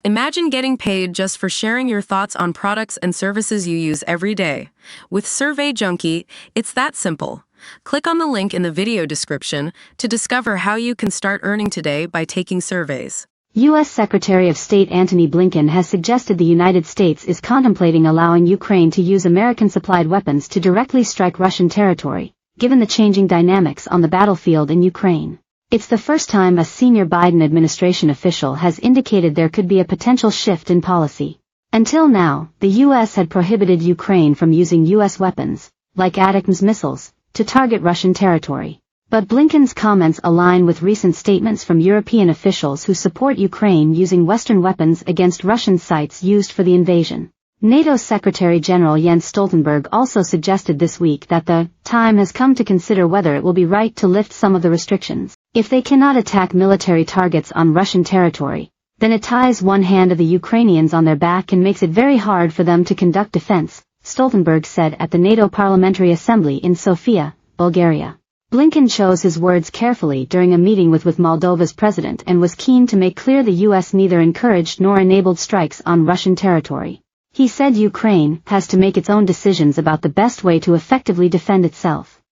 Imagine getting paid just for sharing your thoughts on products and services you use every day. With Survey Junkie, it's that simple. Click on the link in the video description to discover how you can start earning today by taking surveys. U.S. Secretary of State Antony Blinken has suggested the United States is contemplating allowing Ukraine to use American-supplied weapons to directly strike Russian territory, given the changing dynamics on the battlefield in Ukraine. It's the first time a senior Biden administration official has indicated there could be a potential shift in policy. Until now, the U.S. had prohibited Ukraine from using U.S. weapons, like ATACMS missiles, to target Russian territory. But Blinken's comments align with recent statements from European officials who support Ukraine using Western weapons against Russian sites used for the invasion. NATO Secretary General Jens Stoltenberg also suggested this week that the time has come to consider whether it will be right to lift some of the restrictions. If they cannot attack military targets on Russian territory, then it ties one hand of the Ukrainians on their back and makes it very hard for them to conduct defense, Stoltenberg said at the NATO Parliamentary Assembly in Sofia, Bulgaria. Blinken chose his words carefully during a meeting with Moldova's president and was keen to make clear the U.S. neither encouraged nor enabled strikes on Russian territory. He said Ukraine has to make its own decisions about the best way to effectively defend itself.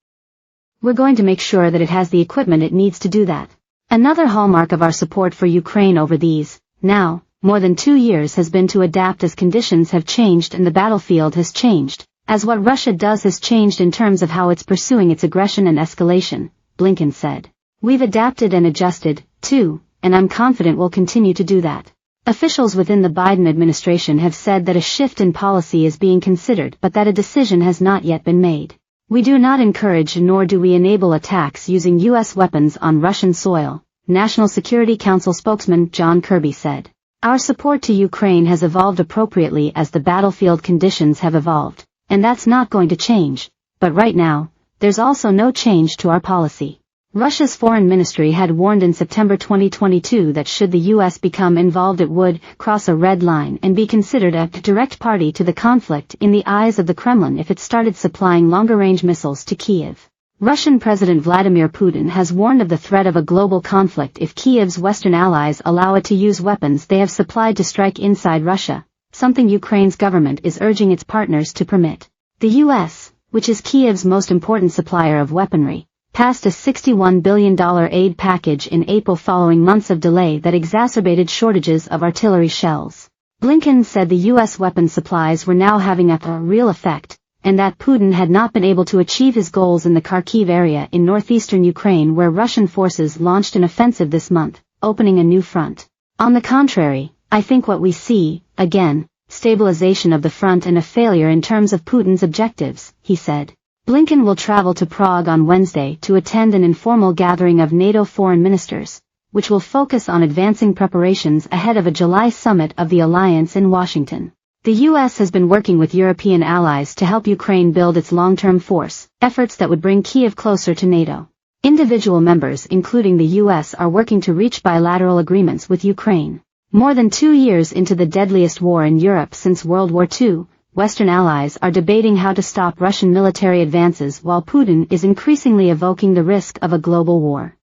We're going to make sure that it has the equipment it needs to do that. Another hallmark of our support for Ukraine over these, now, more than 2 years has been to adapt as conditions have changed and the battlefield has changed, as what Russia does has changed in terms of how it's pursuing its aggression and escalation, Blinken said. We've adapted and adjusted, too, and I'm confident we'll continue to do that. Officials within the Biden administration have said that a shift in policy is being considered but that a decision has not yet been made. We do not encourage nor do we enable attacks using U.S. weapons on Russian soil, National Security Council spokesman John Kirby said. Our support to Ukraine has evolved appropriately as the battlefield conditions have evolved, and that's not going to change, but right now, there's also no change to our policy. Russia's foreign ministry had warned in September 2022 that should the U.S. become involved it would cross a red line and be considered a direct party to the conflict in the eyes of the Kremlin if it started supplying longer-range missiles to Kyiv. Russian President Vladimir Putin has warned of the threat of a global conflict if Kyiv's Western allies allow it to use weapons they have supplied to strike inside Russia, something Ukraine's government is urging its partners to permit. The U.S., which is Kyiv's most important supplier of weaponry, passed a $61 billion aid package in April following months of delay that exacerbated shortages of artillery shells. Blinken said the U.S. weapon supplies were now having a real effect, and that Putin had not been able to achieve his goals in the Kharkiv area in northeastern Ukraine where Russian forces launched an offensive this month, opening a new front. On the contrary, I think what we see, again, stabilization of the front and a failure in terms of Putin's objectives, he said. Blinken will travel to Prague on Wednesday to attend an informal gathering of NATO foreign ministers, which will focus on advancing preparations ahead of a July summit of the alliance in Washington. The U.S. has been working with European allies to help Ukraine build its long-term force, efforts that would bring Kyiv closer to NATO. Individual members, including the U.S., are working to reach bilateral agreements with Ukraine. More than 2 years into the deadliest war in Europe since World War II, Western allies are debating how to stop Russian military advances while Putin is increasingly evoking the risk of a global war.